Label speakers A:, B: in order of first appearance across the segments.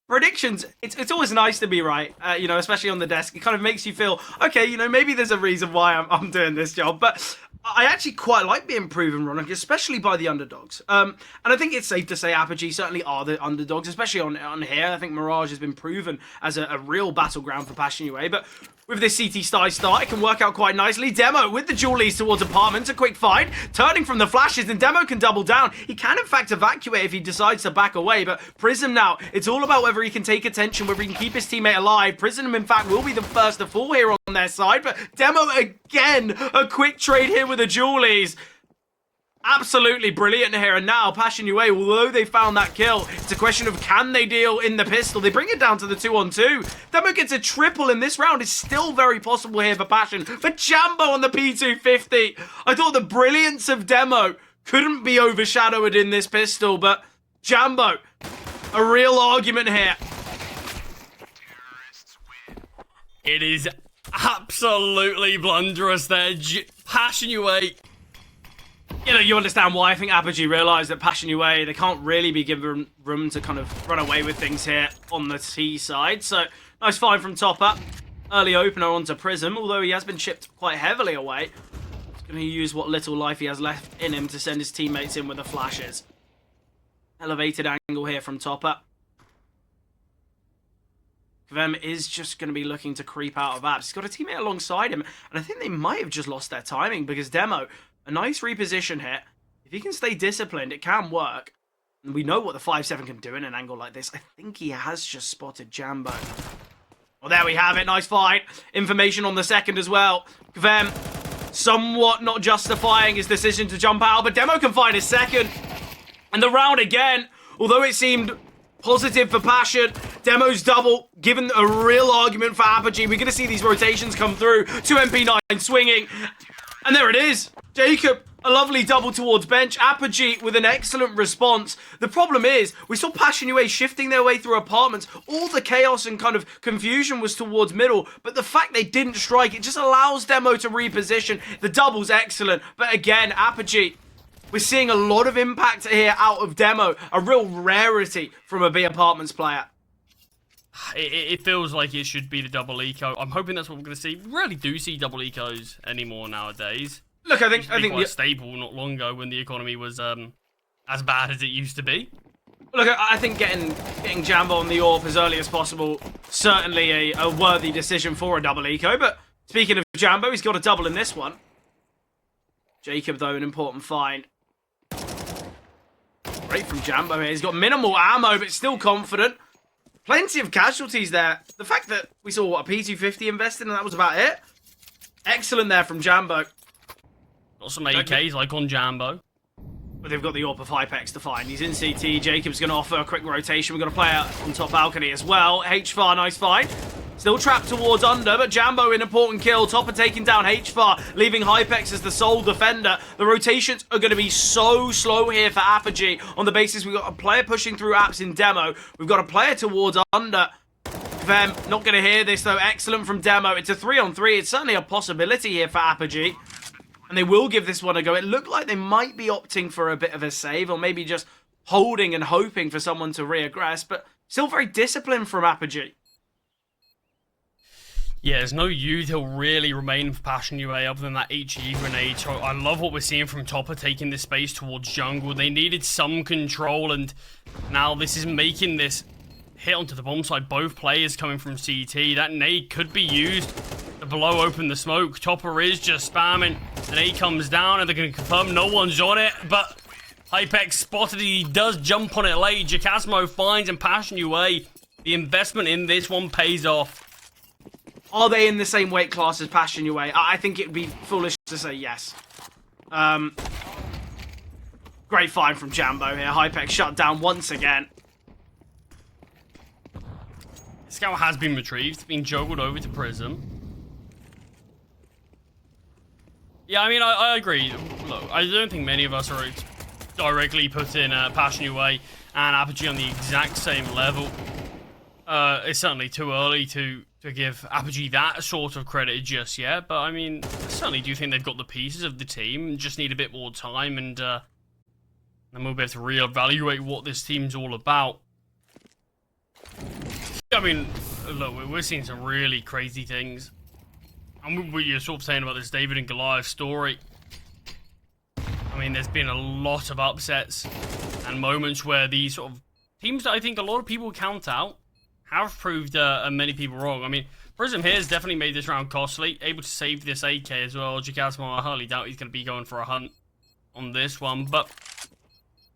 A: predictions, it's always nice to be right, you know, especially on the desk. It kind of makes you feel, okay, you know, maybe there's a reason why I'm doing this job. But I actually quite like being proven wrong, especially by the underdogs. And I think it's safe to say Apogee certainly are the underdogs, especially on here. I think Mirage has been proven as a real battleground for Passion UA. But with this CT start, it can work out quite nicely. Demo with the dual leads towards apartments, a quick find, turning from the flashes, and Demo can double down. He can in fact evacuate if he decides to back away, but Prism now, it's all about whether he can take attention, whether he can keep his teammate alive. Prism in fact will be the first to fall here on their side, but Demo again, a quick trade here with the dualies. Absolutely brilliant here, and now Passion UA, although they found that kill, it's a question of can they deal in the pistol. They bring it down to the 2-on-2. Demo gets a triple in this round. It's still very possible here for Passion. For Jambo on the P250, I thought the brilliance of Demo couldn't be overshadowed in this pistol, but Jambo, a real argument here.
B: It is absolutely blunderous there. Passion UA.
A: You know, you understand why I think Apogee realised that Passion UA, they can't really be given room to kind of run away with things here on the T side. So, nice find from Topper. Early opener onto Prism, although he has been chipped quite heavily away. He's going to use what little life he has left in him to send his teammates in with the flashes. Elevated angle here from Topper. Kvem is just going to be looking to creep out of apps. He's got a teammate alongside him, and I think they might have just lost their timing because Demo, a nice reposition here. If he can stay disciplined, it can work. And we know what the 5-7 can do in an angle like this. I think he has just spotted Jambo. Well, there we have it. Nice fight. Information on the second as well. Kvem somewhat not justifying his decision to jump out, but Demo can find his second. And the round again, although it seemed positive for Passion, Demo's double, given a real argument for Apogee. We're going to see these rotations come through. 2 MP9 swinging. And there it is. Jacob, a lovely double towards bench. Apogee with an excellent response. The problem is, we saw Passion UA shifting their way through apartments. All the chaos and kind of confusion was towards middle, but the fact they didn't strike, it just allows Demo to reposition. The double's excellent, but again, Apogee, we're seeing a lot of impact here out of Demo. A real rarity from a B Apartments player.
B: It feels like it should be the double eco. I'm hoping that's what we're going to see. We rarely do see double ecos anymore nowadays.
A: Look, I think
B: quite stable not long ago when the economy was as bad as it used to be.
A: Look, I think getting Jambo on the AWP as early as possible, certainly a worthy decision for a double eco. But speaking of Jambo, he's got a double in this one. Jacob, though, an important find. Great from Jambo here. He's got minimal ammo, but still confident. Plenty of casualties there. The fact that we saw, what, a P250 invested and that was about it. Excellent there from Jambo.
B: Got some AKs like on Jambo.
A: But they've got the AWP of Hypex to find. He's in CT. Jacob's going to offer a quick rotation. We've got a player on top balcony as well. HFAR, nice find. Still trapped towards under, but Jambo an important kill. Topper taking down HFAR, leaving Hypex as the sole defender. The rotations are going to be so slow here for Apogee on the basis we've got a player pushing through apps in Demo. We've got a player towards under. Them not going to hear this though. Excellent from Demo. It's a 3-on-3. It's certainly a possibility here for Apogee. And they will give this one a go. It looked like they might be opting for a bit of a save or maybe just holding and hoping for someone to reaggress, but still very disciplined from Apogee.
B: Yeah, there's no util really remain for Passion UA other than that HE grenade. So I love what we're seeing from Topper taking this space towards jungle. They needed some control, and now this is making this hit onto the bomb side. Both players coming from CT. That nade could be used to blow open the smoke. Topper is just spamming. The nade comes down, and they're going to confirm no one's on it, but Hypex spotted it. He does jump on it late. Jacasmo finds, and Passion UA, the investment in this one pays off.
A: Are they in the same weight class as Passion UA? I think it would be foolish to say yes. Great find from Jambo here. Hypex shut down once again.
B: Scout has been retrieved, being juggled over to Prism. Yeah, I mean, I agree. Look, I don't think many of us are directly putting Passion UA and Apogee on the exact same level. It's certainly too early to give Apogee that sort of credit just yet, but I mean, I certainly do think they've got the pieces of the team, just need a bit more time, and then we'll be able to reevaluate what this team's all about. I mean, look, we're seeing some really crazy things. And what you're sort of saying about this David and Goliath story. I mean, there's been a lot of upsets and moments where these sort of teams that I think a lot of people count out have proved many people wrong. I mean, Prism here has definitely made this round costly, able to save this AK as well. Jakasmo, I hardly doubt he's going to be going for a hunt on this one, but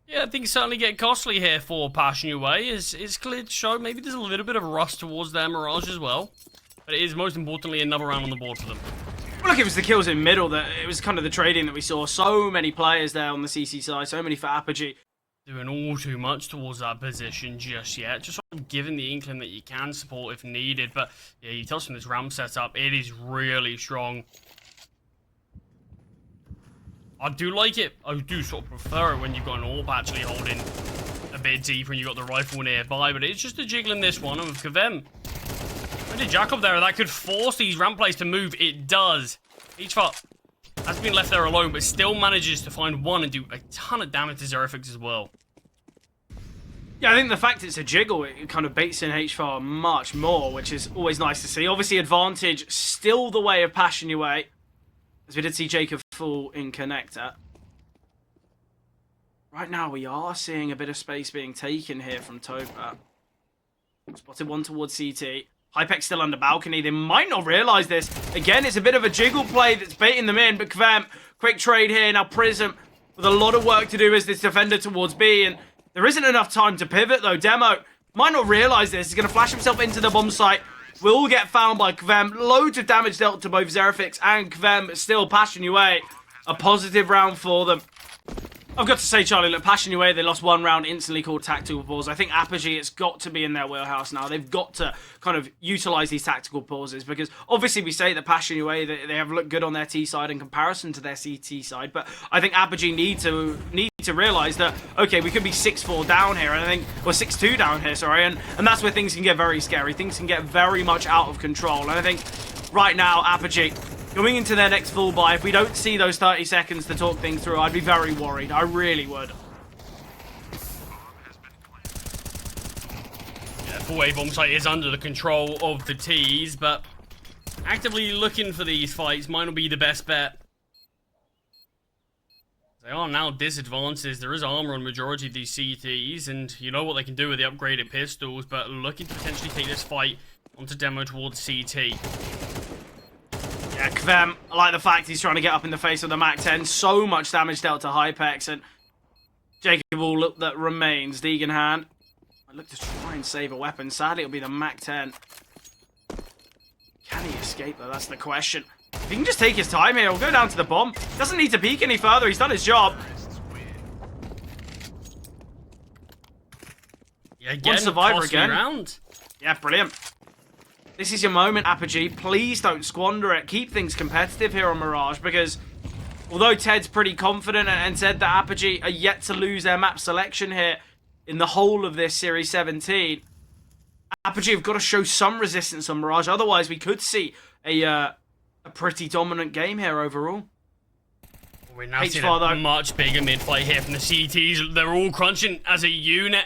B: yeah, things certainly get costly here for Passion UA. It's clear to show maybe there's a little bit of a rust towards their Mirage as well, but it is most importantly another round on the board for them.
A: Well, look, it was the kills in middle that it was kind of the trading that we saw. So many players there on the CC side, so many for Apogee.
B: Doing all too much towards that position just yet. Just sort of giving the inkling that you can support if needed. But yeah, you touched on this ramp setup. It is really strong. I do like it. I do sort of prefer it when you've got an AWP actually holding a bit deeper and you've got the rifle nearby. But it's just a jiggle in this one. And with Kavem, when did Jack up there? That could force these ramp plays to move. It does. HFAR has been left there alone, but still manages to find one and do a ton of damage to Zerifix as well.
A: Yeah, I think the fact it's a jiggle, it kind of baits in HFAR much more, which is always nice to see. Obviously, advantage still the way of Passion UA, as we did see Jacob fall in connector. Right now, we are seeing a bit of space being taken here from Topa. Spotted one towards CT. Hypex still under balcony. They might not realise this. Again, it's a bit of a jiggle play that's baiting them in, but Kvem, quick trade here. Now Prism with a lot of work to do as this defender towards B, and there isn't enough time to pivot though. Demo might not realise this. He's going to flash himself into the bomb site. Will get found by Kvem. Loads of damage dealt to both Zerifix and Kvem, but still Passion UA. A positive round for them. I've got to say, Charlie, look, Passion UA, they lost one round, instantly called tactical pause. I think Apogee, it's got to be in their wheelhouse now. They've got to kind of utilise these tactical pauses, because obviously we say that Passion UA, they have looked good on their T side in comparison to their CT side, but I think Apogee need to realise that, okay, we could be 6-4 down here, and I think, or 6-2 down here, sorry, and that's where things can get very scary. Things can get very much out of control, and I think right now, Apogee, going into their next full buy, if we don't see those 30 seconds to talk things through, I'd be very worried. I really would.
B: Yeah, full A bomb site is under the control of the T's, but actively looking for these fights might not be the best bet. They are now disadvantages. There is armor on majority of these CTs, and you know what they can do with the upgraded pistols, but looking to potentially take this fight onto demo towards CT.
A: Yeah, Kvem, I like the fact he's trying to get up in the face of the MAC-10. So much damage dealt to Hypex, and Jacob will look that remains. Deegan I look to try and save a weapon. Sadly, it'll be the MAC-10. Can he escape, though? That's the question. If he can just take his time here, he'll go down to the bomb. Doesn't need to peek any further. He's done his job.
B: Yeah, again,
A: one survivor again.
B: Round.
A: Yeah, brilliant. This is your moment, Apogee. Please don't squander it. Keep things competitive here on Mirage, because although Ted's pretty confident and said that Apogee are yet to lose their map selection here in the whole of this Series 17, Apogee have got to show some resistance on Mirage. Otherwise, we could see a pretty dominant game here overall.
B: We're now seeing a much bigger mid-fight here from the CTs. They're all crunching as a unit,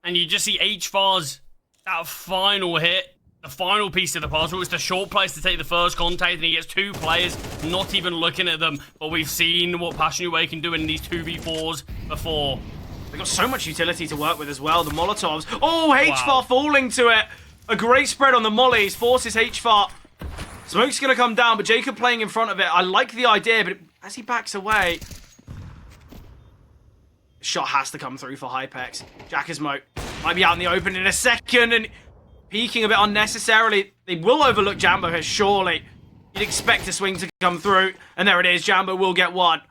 B: and you just see HFAR's that final hit. The final piece of the puzzle is the short place to take the first contact, and he gets two players not even looking at them. But we've seen what Passion UA can do in these 2v4s before.
A: They've got so much utility to work with as well. The Molotovs. Oh, HFAR falling to it. A great spread on the mollies. Forces HFAR. Smoke's going to come down, but Jacob playing in front of it. I like the idea, but as he backs away, shot has to come through for Hypex. Jakasmo might be out in the open in a second, and peeking a bit unnecessarily. They will overlook Jambo here, surely. You'd expect a swing to come through, and there it is. Jambo will get one.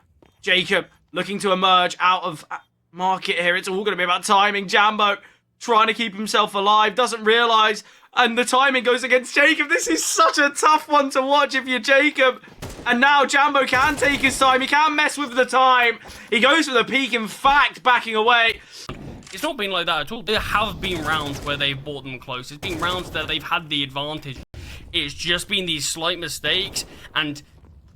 A: Jacob looking to emerge out of market here. It's all going to be about timing. Jambo trying to keep himself alive, doesn't realise, and the timing goes against Jacob. This is such a tough one to watch if you're Jacob. And now Jambo can take his time. He can't mess with the time. He goes for the peak, in fact, backing away.
B: It's not been like that at all. There have been rounds where they've brought them close. It's been rounds that they've had the advantage. It's just been these slight mistakes and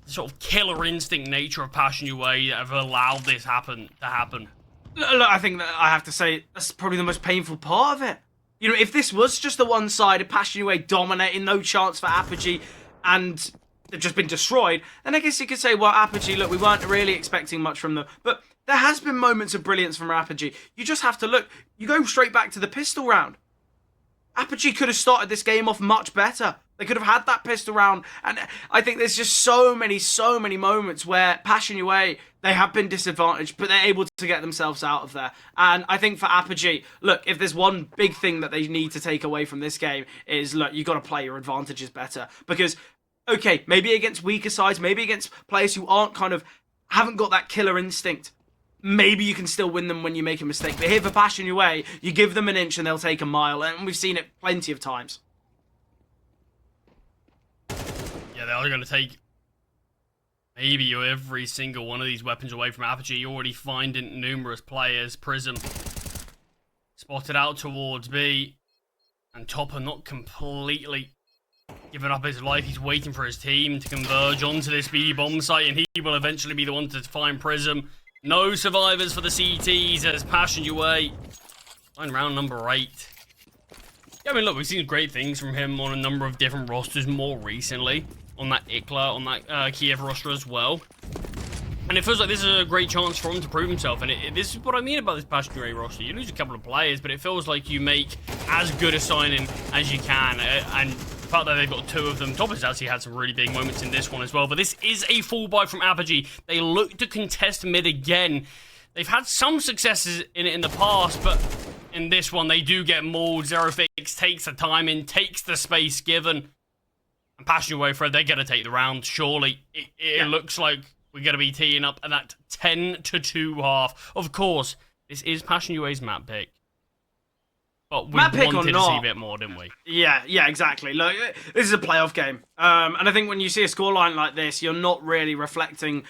B: the sort of killer instinct nature of Passion UA that have allowed this to happen.
A: Look, I think that I have to say that's probably the most painful part of it. You know, if this was just the one-sided, Passion UA dominating, no chance for Apogee, and they've just been destroyed, then I guess you could say, well, Apogee, look, we weren't really expecting much from them. But there has been moments of brilliance from Apogee. You just have to look. You go straight back to the pistol round. Apogee could have started this game off much better. They could have had that pistol round. And I think there's just so many moments where Passion UA, they have been disadvantaged, but they're able to get themselves out of there. And I think for Apogee, look, if there's one big thing that they need to take away from this game is, look, you got to play your advantages better. Because, okay, maybe against weaker sides, maybe against players who haven't got that killer instinct, maybe you can still win them when you make a mistake. But here for Passion UA, you give them an inch and they'll take a mile. And we've seen it plenty of times.
B: Yeah, they are going to take maybe every single one of these weapons away from Apogee. You're already finding numerous players. Prism spotted out towards B. And Topper not completely giving up his life. He's waiting for his team to converge onto this B bomb site. And he will eventually be the one to find Prism. No survivors for the CTs as Passion UA find round number 8. Yeah, I mean, look, we've seen great things from him on a number of different rosters more recently. On that Ikla, on that Kiev roster as well. And it feels like this is a great chance for him to prove himself. And this is what I mean about this Passion UA roster. You lose a couple of players, but it feels like you make as good a signing as you can. And the fact that they've got 2 of them, Topper's actually had some really big moments in this one as well. But this is a full buy from Apogee. They look to contest mid again. They've had some successes in it in the past, but in this one they do get mauled. Zerofix takes the time in, takes the space given. And Passion UA, Fred, they're going to take the round, surely. It looks like we're going to be teeing up at that 10-2 half. Of course, this is Passion UA's map pick. But we wanted to see a bit more, didn't we?
A: Yeah, exactly. Look, this is a playoff game. And I think when you see a scoreline like this, you're not really reflecting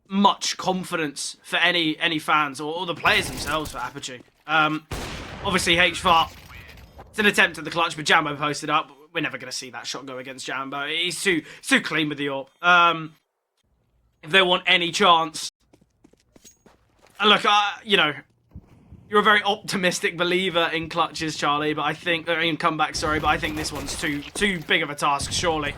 A: much confidence for any fans or the players themselves for Apogee. Obviously, HFAR, it's an attempt at the clutch, but Jambo posted up. We're never going to see that shot go against Jambo. He's too clean with the AWP. If they want any chance... And look, you know, you're a very optimistic believer in clutches, Charlie, but I think... in comeback, sorry, but I think this one's too big of a task, surely.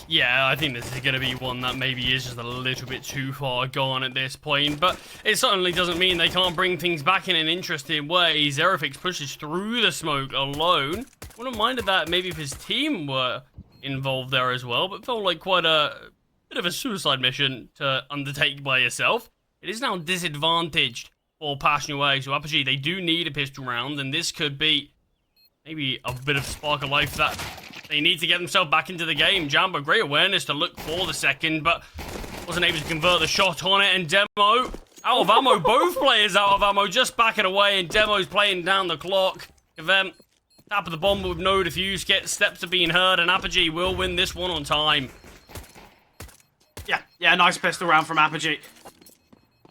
B: Yeah, I think this is going to be one that maybe is just a little bit too far gone at this point, but it certainly doesn't mean they can't bring things back in an interesting way. Zerofix pushes through the smoke alone. Wouldn't have minded that maybe if his team were involved there as well, but felt like quite a bit of a suicide mission to undertake by yourself. It is now disadvantaged for Passion UA, so Apogee, they do need a pistol round, and this could be maybe a bit of spark of life that they need to get themselves back into the game. Jambo, great awareness to look for the second, but wasn't able to convert the shot on it, and Demo out of ammo. Both players out of ammo, just backing away, and Demo's playing down the clock. Event, tap of the bomb with no defuse, get steps to being heard, and Apogee will win this one on time.
A: Yeah, nice pistol round from Apogee.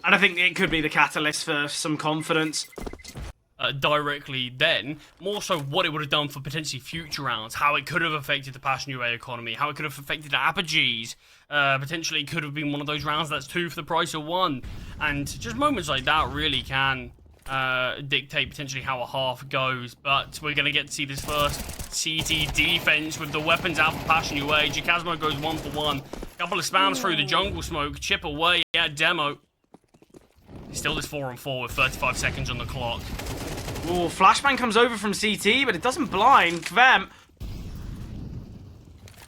A: And I think it could be the catalyst for some confidence.
B: Directly then, more so what it would have done for potentially future rounds, how it could have affected the Passion UA economy, how it could have affected the Apogees. Potentially could have been one of those rounds that's 2 for the price of 1. And just moments like that really can dictate potentially how a half goes. But we're going to get to see this first CT defense with the weapons out for Passion UA. Jacasmo goes 1 for 1. Couple of spams through the jungle smoke, chip away at Demo. Still this 4-on-4 with 35 seconds on the clock.
A: Ooh, flashbang comes over from CT, but it doesn't blind Kvem.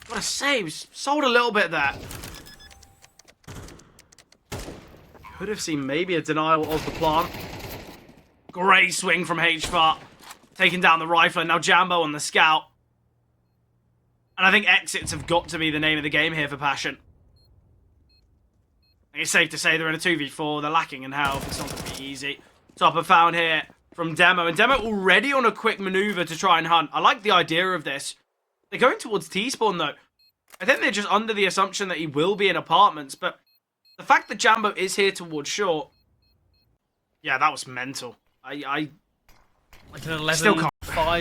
A: What a save. Sold a little bit there. Could have seen maybe a denial of the plant. Great swing from HFAR. Taking down the rifle, and now Jambo on the scout. And I think exits have got to be the name of the game here for Passion. It's safe to say they're in a 2v4. They're lacking in health. It's not going to be easy. Topper found here from Demo. And Demo already on a quick maneuver to try and hunt. I like the idea of this. They're going towards T-spawn, though. I think they're just under the assumption that he will be in apartments. But the fact that Jambo is here towards short... Yeah, that was mental.
B: Like an 11-5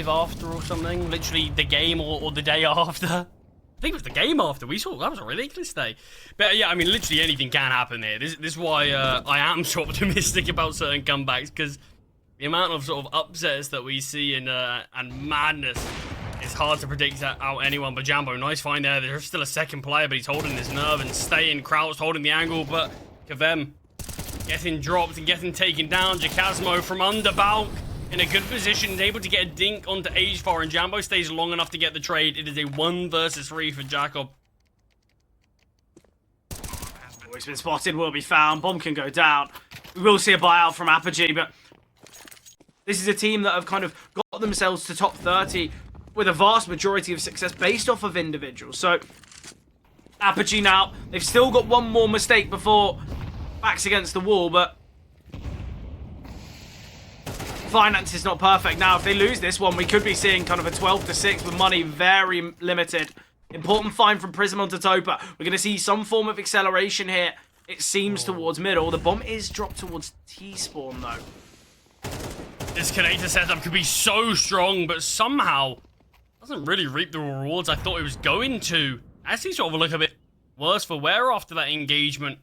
B: after or something. Literally the game or the day after. I think it was the game after. We saw that was a ridiculous day. But yeah, I mean, literally anything can happen here. This is why I am so optimistic about certain comebacks, because The amount of sort of upsets that we see and madness is hard to predict out anyone. But Jambo, nice find there. There's still a second player, but he's holding his nerve and staying crouched, holding the angle. But Kavem getting dropped and getting taken down. Jacasmo from under Balk in a good position, able to get a dink onto HFAR, and Jambo stays long enough to get the trade. It is a 1 versus 3 for Jacob.
A: He's been spotted, will be found. Bomb can go down. We will see a buyout from Apogee, but this is a team that have kind of got themselves to top 30 with a vast majority of success based off of individuals. So, Apogee now, they've still got one more mistake before backs against the wall, but finance is not perfect. Now, if they lose this one, we could be seeing kind of a 12-6 with money very limited. Important find from Prism onto Topa. We're going to see some form of acceleration here. It seems towards middle. The bomb is dropped towards T-spawn, though.
B: This connector setup could be so strong, but somehow doesn't really reap the rewards I thought it was going to. Actually, sort of look a bit worse for wear after that engagement.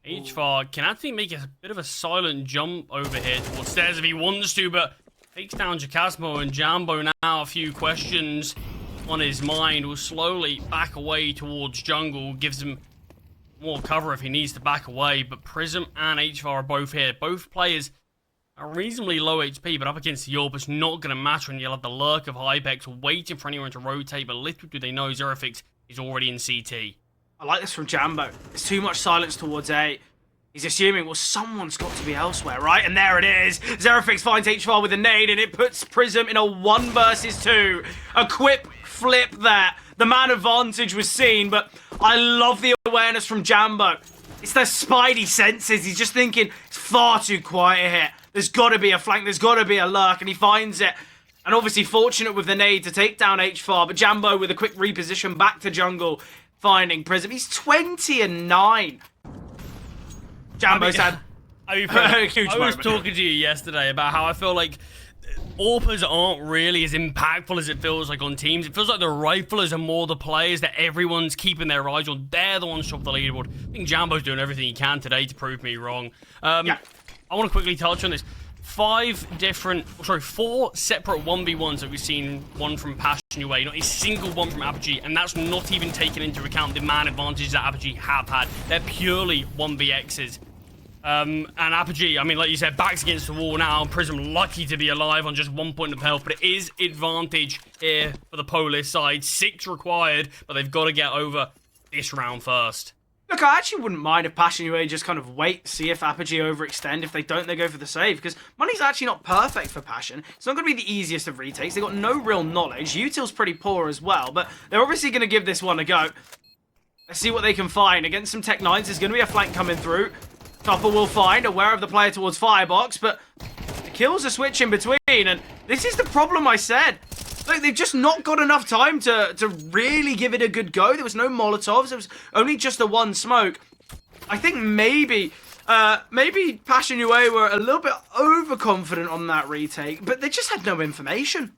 B: HFAR can actually make a bit of a silent jump over here towards stairs if he wants to, but takes down Jacasmo, and Jambo now a few questions on his mind. Will slowly back away towards jungle, gives him more cover if he needs to back away. But Prism and HFAR are both here. Both players are reasonably low HP, but up against the Orb, it's not going to matter, and you'll have the lurk of Hypex waiting for anyone to rotate, but little do they know Zerafix is already in CT.
A: I like this from Jambo. There's too much silence towards A. He's assuming, well, someone's got to be elsewhere, right? And there it is. Zerafix finds HFAR with a nade, and it puts Prism in a 1 versus 2. A quick flip there. The man advantage was seen, but I love the awareness from Jambo. It's the spidey senses. He's just thinking, it's far too quiet here. There's got to be a flank. There's got to be a lurk, and he finds it. And obviously fortunate with the nade to take down HFAR, but Jambo with a quick reposition back to jungle, finding Prism. He's 20-9. Jambo's had a huge moment.
B: I was talking to you yesterday about how I feel like AWPers aren't really as impactful as it feels like on teams. It feels like the riflers are more the players that everyone's keeping their eyes on. They're the ones top of the leaderboard. I think Jambo's doing everything he can today to prove me wrong. Yeah. I want to quickly touch on this. 4 separate 1v1s that we've seen. One from Passion UA, not a single one from Apogee, and that's not even taking into account the man advantages that Apogee have had. They're purely 1vx's. And Apogee, I mean, like you said, backs against the wall now. Prism lucky to be alive on just 1 point of health, but it is advantage here for the Polish side. 6 required, but they've got to get over this round first.
A: Look, I actually wouldn't mind if Passion UA just kind of wait, see if Apogee overextend. If they don't, they go for the save, because money's actually not perfect for Passion. It's not going to be the easiest of retakes. They've got no real knowledge. Util's pretty poor as well, but they're obviously going to give this one a go. Let's see what they can find. Against some Tech 9s, there's going to be a flank coming through. Topper will find, aware of the player towards Firebox, but the kills are switching between, and this is the problem I said. Like, they've just not got enough time to really give it a good go. There was no Molotovs. There was only just the 1 smoke. I think maybe Passion UA were a little bit overconfident on that retake, but they just had no information.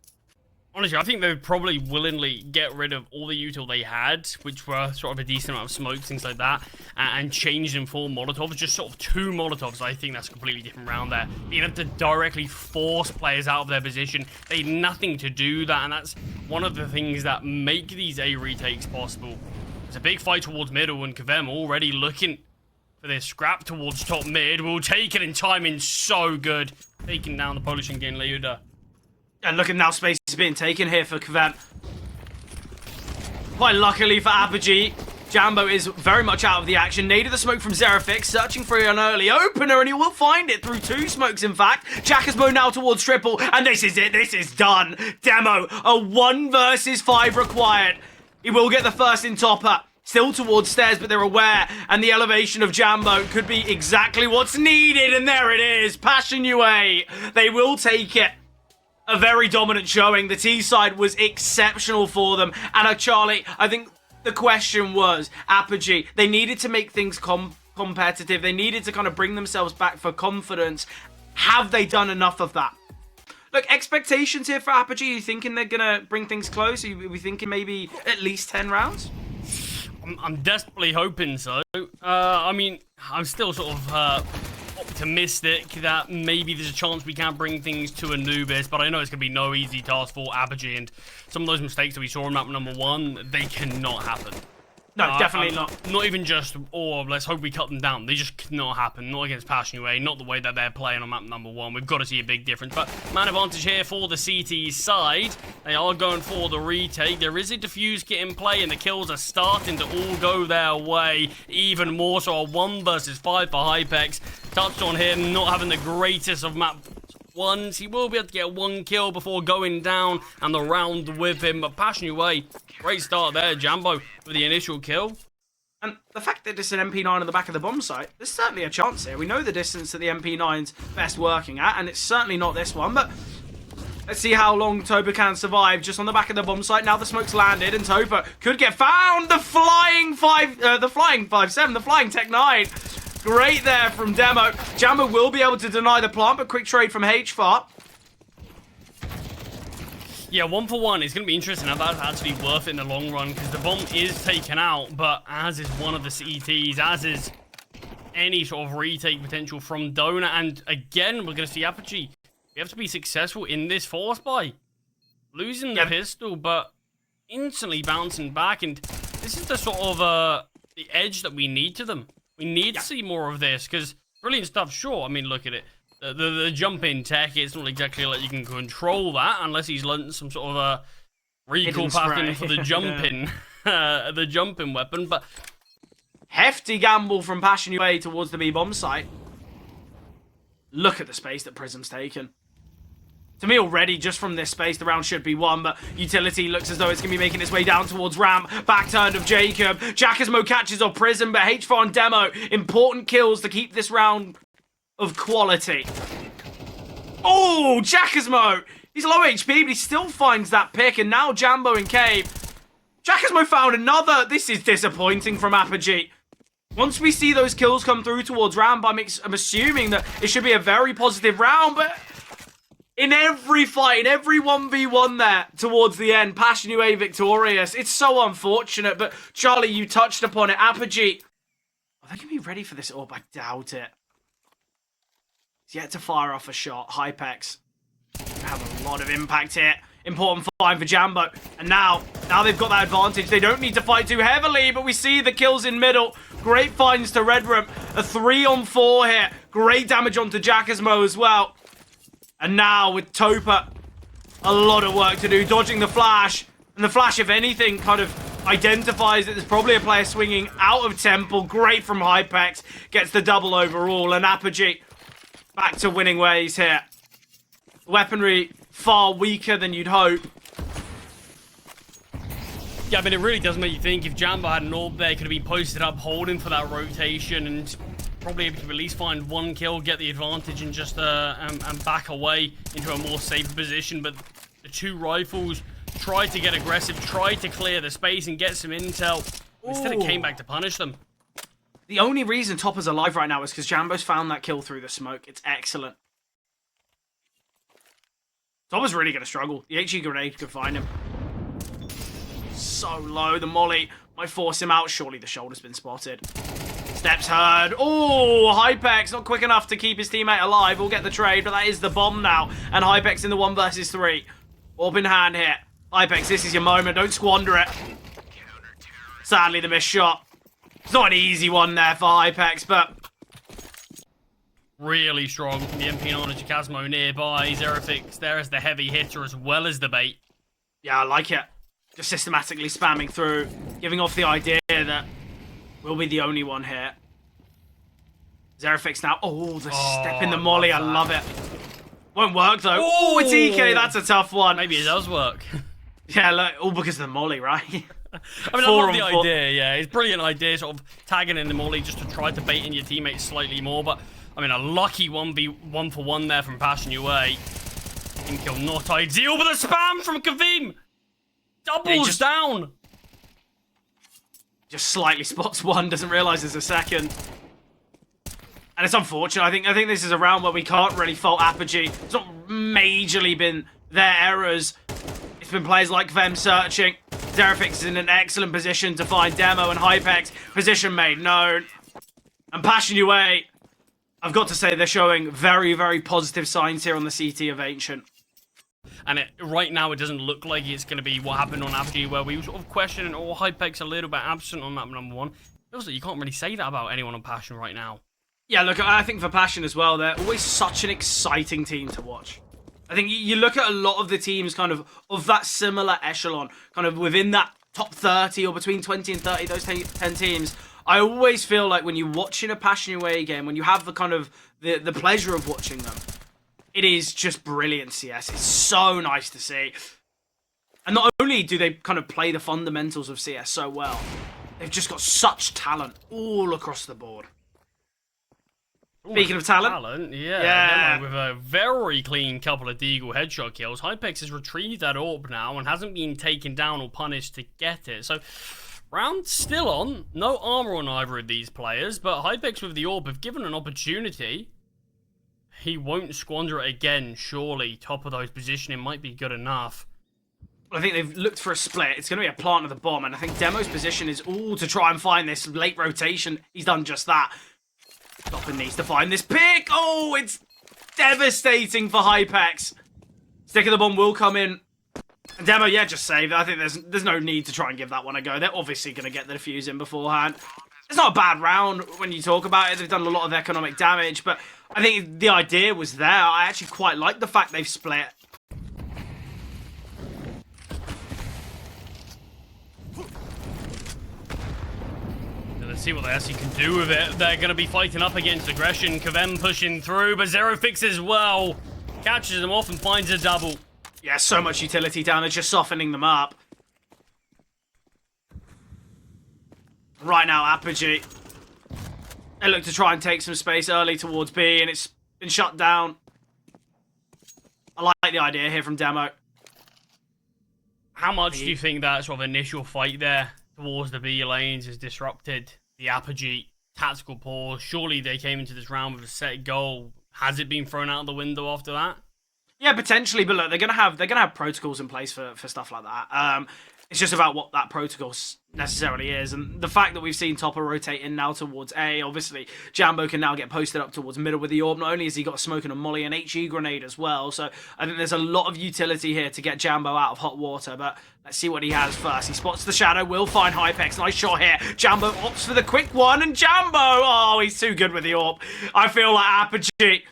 B: Honestly, I think they would probably willingly get rid of all the util they had, which were sort of a decent amount of smoke, things like that, and change them for Molotovs. Just sort of 2 Molotovs. I think that's a completely different round there. Being able to directly force players out of their position, they had nothing to do that, and that's one of the things that make these A retakes possible. It's a big fight towards middle, and Kavem already looking for this scrap towards top mid. Will take it in timing so good, taking down the Polish and getting Leuda.
A: And look at now, space is being taken here for Kavem. Quite luckily for Apogee, Jambo is very much out of the action. Naded the smoke from Zerafix, searching for an early opener, and he will find it through 2 smokes, in fact. Jacasmo now towards triple, and this is it. This is done. Demo, a 1 versus 5 required. He will get the first in topper. Still towards stairs, but they're aware, and the elevation of Jambo could be exactly what's needed, and there it is. Passion UA, they will take it. A very dominant showing. The T side was exceptional for them. And Charlie, I think the question was, Apogee, they needed to make things competitive. They needed to kind of bring themselves back for confidence. Have they done enough of that? Look, expectations here for Apogee. Are you thinking they're going to bring things close? Are we thinking maybe at least 10 rounds? I'm
B: desperately hoping so. I mean, I'm still sort of optimistic that maybe there's a chance we can bring things to Anubis, but I know it's going to be no easy task for Apogee, and some of those mistakes that we saw in map number 1, they cannot happen.
A: No, definitely not.
B: Not even just, oh, let's hope we cut them down. They just cannot happen. Not against Passion UA, not the way that they're playing on map number 1. We've got to see a big difference. But man advantage here for the CT side. They are going for the retake. There is a defuse kit in play, and the kills are starting to all go their way. Even more so, a 1 versus 5 for Hypex. Touched on him, not having the greatest of map ones. He will be able to get 1 kill before going down and the round with him. But Passion UA, great start there. Jambo with the initial kill.
A: And the fact that it's an MP9 on the back of the bomb site, there's certainly a chance here. We know the distance that the MP9's best working at, and it's certainly not this one, but let's see how long Topa can survive just on the back of the bomb site. Now the smoke's landed, and Topa could get found. The flying 5-7, the flying Tech 9. Great there from Demo. Jambo will be able to deny the plant, but quick trade from HFAR.
B: Yeah, 1 for 1. It's going to be interesting how that's actually worth it in the long run, because the bomb is taken out, but as is one of the CTs, as is any sort of retake potential from Donut. And again, we're going to see Apogee. We have to be successful in this force buy. Losing the pistol, but instantly bouncing back. And this is the sort of the edge that we need to them. We need to see more of this, because brilliant stuff, sure. I mean, look at it. The jump-in tech, it's not exactly like you can control that unless he's learned some sort of a recall pattern for the jump-in, the jump-in weapon. But
A: hefty gamble from Passion UA towards the B-bomb site. Look at the space that Prism's taken. To me, already, just from this space, the round should be won, but Utility looks as though it's going to be making its way down towards Ramp. Back turn of Jacob. Jackasmo catches off Prism, but HFAR and Demo, important kills to keep this round of quality. Oh, Jackasmo! He's low HP, but he still finds that pick, and now Jambo in Cave. Jackasmo found another. This is disappointing from Apogee. Once we see those kills come through towards Ramp, I'm assuming that it should be a very positive round, but in every fight, in every 1v1 there towards the end, Passion UA victorious. It's so unfortunate, but Charlie, you touched upon it. Apogee, are they going to be ready for this orb? I doubt it. He's yet to fire off a shot. Hypex have a lot of impact here. Important find for Jambo. And now they've got that advantage. They don't need to fight too heavily, but we see the kills in middle. Great finds to Red Room. A 3-on-4 here. Great damage onto Jackasmo as well. And now with Topa, a lot of work to do, dodging the flash. And the flash, if anything, kind of identifies that there's probably a player swinging out of Temple. Great from Hypex. Gets the double overall. And Apogee back to winning ways here. Weaponry far weaker than you'd hope.
B: Yeah, I mean, it really does make you think if Jambo had an orb there, could have been posted up, holding for that rotation, and probably able to at least find 1 kill, get the advantage, and just and back away into a more safe position. But the 2 rifles tried to get aggressive, tried to clear the space and get some intel. Instead, it came back to punish them.
A: The only reason Topper's alive right now is because Jambo's found that kill through the smoke. It's excellent. Topper's really going to struggle. The HE grenade could find him. So low. The molly might force him out. Surely the shoulder's been spotted. Steps heard. Oh, Hypex not quick enough to keep his teammate alive. We'll get the trade, but that is the bomb now. And Hypex in the 1 versus 3. Orb in hand here. Hypex, this is your moment. Don't squander it. Sadly, the missed shot. It's not an easy one there for Hypex, but
B: really strong from the MP9 and Jackasmo nearby. Zerafix there as the heavy hitter as well as the bait.
A: Yeah, I like it. Just systematically spamming through, giving off the idea that we'll be the only one here. Zerafix now. Oh, the step in the molly. I love it. Won't work, though. Oh, it's EK. That's a tough one.
B: Maybe it does work.
A: Yeah, look, all because of the molly, right?
B: I mean, I love the idea, yeah. It's a brilliant idea, sort of tagging in the molly just to try to bait in your teammates slightly more. But, I mean, a lucky 1v1 for 1 there from Passion UA. Team kill not ideal, but the spam from Kavim! Doubles down!
A: Just slightly spots 1, doesn't realise there's a second. And it's unfortunate. I think this is a round where we can't really fault Apogee. It's not majorly been their errors. It's been players like them searching. Zerafix is in an excellent position to find Demo and Hypex. Position made known. And Passion UA I've got to say, they're showing very, very positive signs here on the CT of Ancient.
B: And right now, it doesn't look like it's going to be what happened on Apogee, where we were sort of questioning, oh, Hypex a little bit absent on that number one. Feels like you can't really say that about anyone on Passion right now.
A: Yeah, look, I think for Passion as well, they're always such an exciting team to watch. I think you look at a lot of the teams kind of that similar echelon, kind of within that top 30 or between 20 and 30, those 10 teams. I always feel like when you're watching a Passion UA game, when you have the kind of the pleasure of watching them, it is just brilliant CS. It's so nice to see. And not only do they kind of play the fundamentals of CS so well, they've just got such talent all across the board. Speaking of talent,
B: yeah. With a very clean couple of Deagle headshot kills, Hypex has retrieved that orb now and hasn't been taken down or punished to get it. So, round still on. No armor on either of these players, but Hypex with the orb, if given an opportunity, he won't squander it again, surely. Top of those positioning might be good enough.
A: I think they've looked for a split. It's going to be a plant of the bomb, and I think Demo's position is all to try and find this late rotation. He's done just that. Doppin needs to find this pick. Oh, it's devastating for Hypex. Stick of the bomb will come in. And Demo, yeah, just saved. I think there's no need to try and give that one a go. They're obviously going to get the defuse in beforehand. It's not a bad round when you talk about it. They've done a lot of economic damage, but I think the idea was there. I actually quite like the fact they've split.
B: Let's see what they actually can do with it. They're going to be fighting up against aggression. Kavem pushing through, but Zero Fix as well. Catches them off and finds a double.
A: Yeah, so much utility down there, just softening them up. Right now, Apogee. They look to try and take some space early towards B, and it's been shut down. I like the idea here from Demo.
B: How much do you think that sort of initial fight there towards the B lanes has disrupted the Apogee tactical pause? Surely they came into this round with a set goal. Has it been thrown out of the window after that?
A: Yeah, potentially, but look, they're gonna have protocols in place for stuff like that. It's just about what that protocol necessarily is, and the fact that we've seen Topper rotate in now towards A. Obviously, Jambo can now get posted up towards middle with the orb. Not only has he got a smoke and a molly and HE grenade as well, so I think there's a lot of utility here to get Jambo out of hot water. But let's see what he has first. He spots the shadow, will find Hypex. Nice shot here. Jambo opts for the quick one, and Jambo, oh, he's too good with the orb. I feel like Apogee,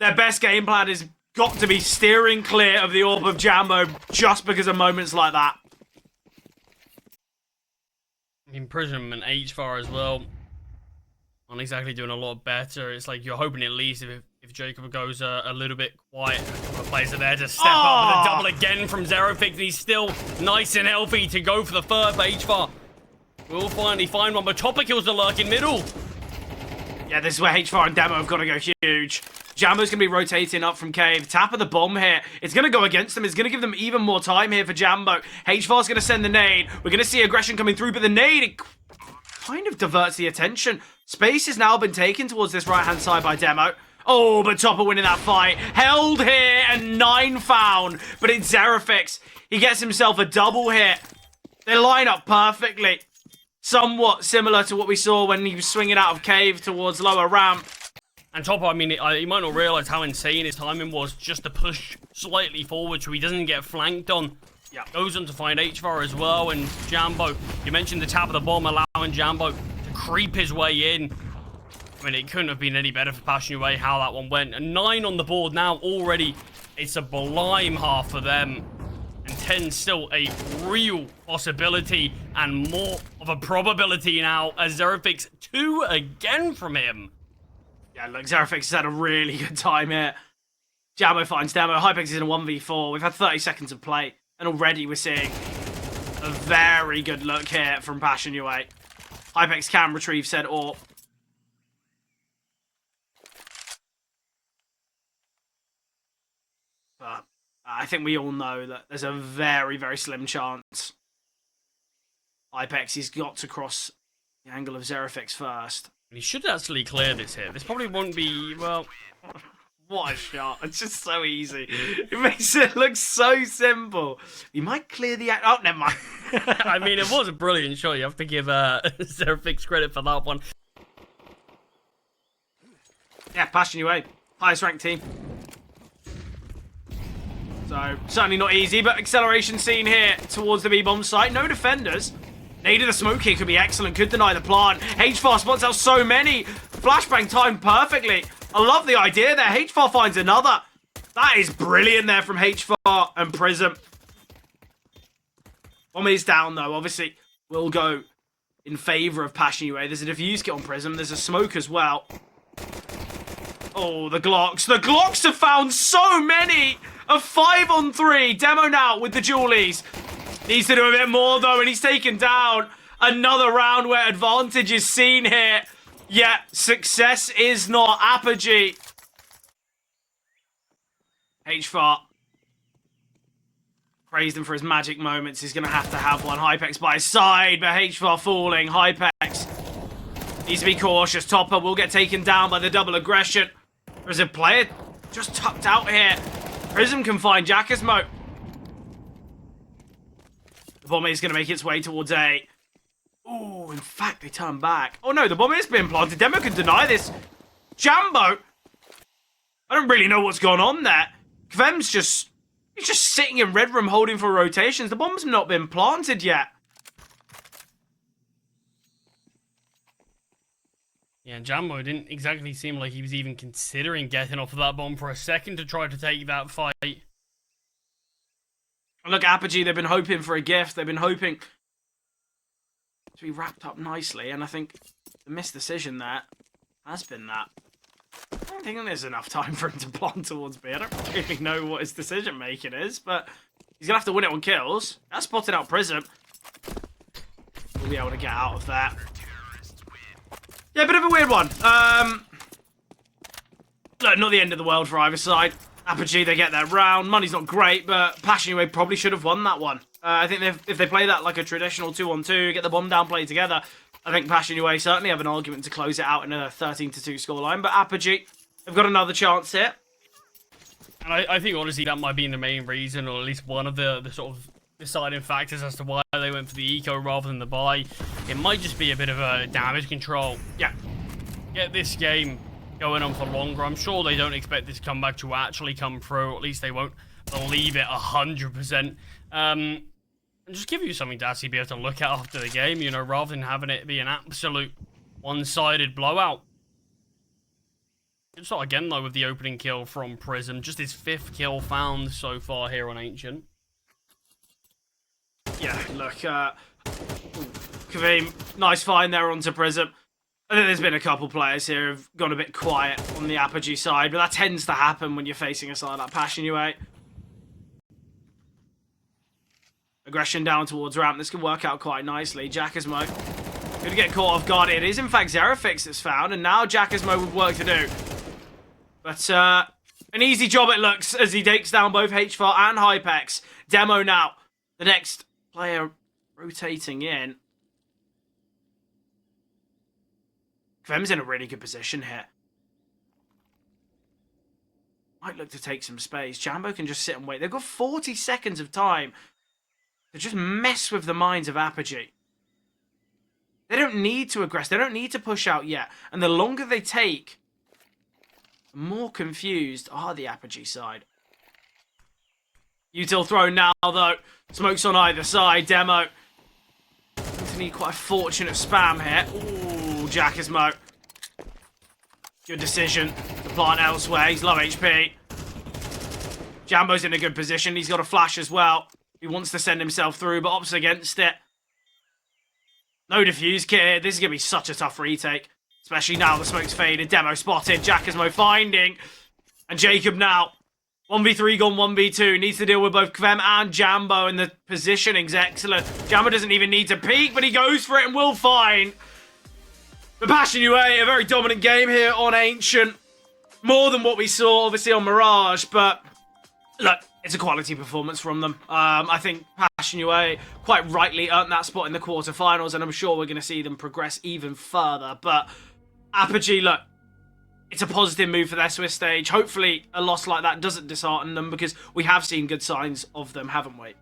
A: their best game plan is got to be steering clear of the orb of Jambo just because of moments like that.
B: Imprisonment HFAR as well. Not exactly doing a lot better. It's like you're hoping at least if Jacob goes a little bit quiet, a couple of players are there to step up with a double again from Zero Fix. He's still nice and healthy to go for the third, but HFAR will finally find one, but Topper kills the lurk in middle.
A: Yeah, this is where HFAR and Demo have got to go huge. Jambo's going to be rotating up from Cave. Tap of the bomb here. It's going to go against them. It's going to give them even more time here for Jambo. HFAR's going to send the nade. We're going to see aggression coming through, but the nade, it kind of diverts the attention. Space has now been taken towards this right-hand side by Demo. Oh, but Topper winning that fight. Held here and 9 found, but it's Zerafix. He gets himself a double hit. They line up perfectly. Somewhat similar to what we saw when he was swinging out of Cave towards lower ramp.
B: And Topper, I mean, he might not realise how insane his timing was just to push slightly forward so he doesn't get flanked on.
A: Yeah.
B: Goes on to find HFAR as well, and Jambo, you mentioned the tap of the bomb allowing Jambo to creep his way in. I mean, it couldn't have been any better for Passion UA how that one went. And 9 on the board now already. It's a Blime half for them. And 10 still a real possibility and more of a probability now as Zerafix 2 again from him.
A: Yeah, look, Zerafix has had a really good time here. Jambo finds Demo. Hypex is in a 1v4. We've had 30 seconds of play, and already we're seeing a very good look here from Passion UA. Hypex can retrieve said AWP. But I think we all know that there's a very, very slim chance Hypex has got to cross the angle of Zerafix first.
B: He should actually clear this here. This probably won't be, well...
A: What a shot. It's just so easy. It makes it look so simple. You might clear the... Oh, never mind.
B: I mean, it was a brilliant shot. You have to give Zerafix credit for that one.
A: Yeah, Passion UA. Highest ranked team. So, certainly not easy, but acceleration seen here towards the B-bomb site. No defenders. Nade of the smoke here could be excellent. Could deny the plant. HFAR spots out so many. Flashbang timed perfectly. I love the idea there. HFAR finds another. That is brilliant there from HFAR and Prism. Bomb is down, though. Obviously, will go in favor of Passion UA. There's a defuse kit on Prism. There's a smoke as well. Oh, the Glocks. The Glocks have found so many. A 5-on-3. Demo now with the Julies. Needs to do a bit more, though, and he's taken down. Another round where advantage is seen here. Yeah, success is not Apogee. HFAR. Praised him for his magic moments. He's going to have one. Hypex by his side, but HFAR falling. Hypex needs to be cautious. Topper will get taken down by the double aggression. There's a player just tucked out here. Prism can find Jackasmo. The bomb is going to make its way towards A. Oh, in fact, they turn back. Oh no, the bomb is being planted. Demo can deny this. Jambo. I don't really know what's going on there. Kvem's he's just sitting in red room holding for rotations. The bomb's not been planted yet.
B: Yeah, Jambo didn't exactly seem like he was even considering getting off of that bomb for a second to try to take that fight.
A: Look, Apogee, they've been hoping for a gift. They've been hoping to be wrapped up nicely, and I think the missed decision there has been that. I don't think there's enough time for him to plant towards B. I don't really know what his decision-making is, but he's going to have to win it on kills. That's spotted out Prism. We'll be able to get out of that. Yeah, a bit of a weird one. Look, not the end of the world for either side. Apogee, they get their round. Money's not great, but Passion UA probably should have won that one. I think if they play that like a traditional 2-on-2, get the bomb down, play together, I think Passion UA certainly have an argument to close it out in a 13-2 scoreline. But Apogee have got another chance here.
B: And I think, honestly, that might be the main reason, or at least one of the sort of deciding factors as to why they went for the eco rather than the buy. It might just be a bit of a damage control.
A: Yeah.
B: Get this game going on for longer. I'm sure they don't expect this comeback to actually come through, or at least they won't believe it 100%. And just give you something to actually be able to look at after the game, you know, rather than having it be an absolute one-sided blowout. Good start again, though, with the opening kill from Prism. Just his 5th kill found so far here on Ancient.
A: Yeah, look, Kaveem, nice find there onto Prism. I think there's been a couple players here who've gone a bit quiet on the Apogee side, but that tends to happen when you're facing a side like Passion UA. Aggression down towards ramp. This could work out quite nicely. Jackasmo could get caught off guard. It is, in fact, Zerafix that's found, and now Jackasmo with work to do. But an easy job it looks as he takes down both HFAR and Hypex. Demo now. The next player rotating in. Kvem's in a really good position here. Might look to take some space. Jambo can just sit and wait. They've got 40 seconds of time to just mess with the minds of Apogee. They don't need to aggress. They don't need to push out yet. And the longer they take, the more confused are the Apogee side. Util thrown now, though. Smokes on either side. Demo. Going to need quite a fortunate spam here. Ooh, Jackasmo. Good decision to plant elsewhere. He's low HP. Jambo's in a good position. He's got a flash as well. He wants to send himself through, but opts against it. No defuse kit here. This is going to be such a tough retake. Especially now the smoke's faded. Demo spotted. Jackasmo finding. And Jacob now. 1v3 gone 1v2. Needs to deal with both Kvem and Jambo, and the positioning's excellent. Jambo doesn't even need to peek, but he goes for it and will find. But Passion UA, a very dominant game here on Ancient. More than what we saw, obviously, on Mirage, but look, it's a quality performance from them. I think Passion UA quite rightly earned that spot in the quarterfinals, and I'm sure we're going to see them progress even further. But Apogee, look, it's a positive move for their Swiss stage. Hopefully, a loss like that doesn't dishearten them, because we have seen good signs of them, haven't we?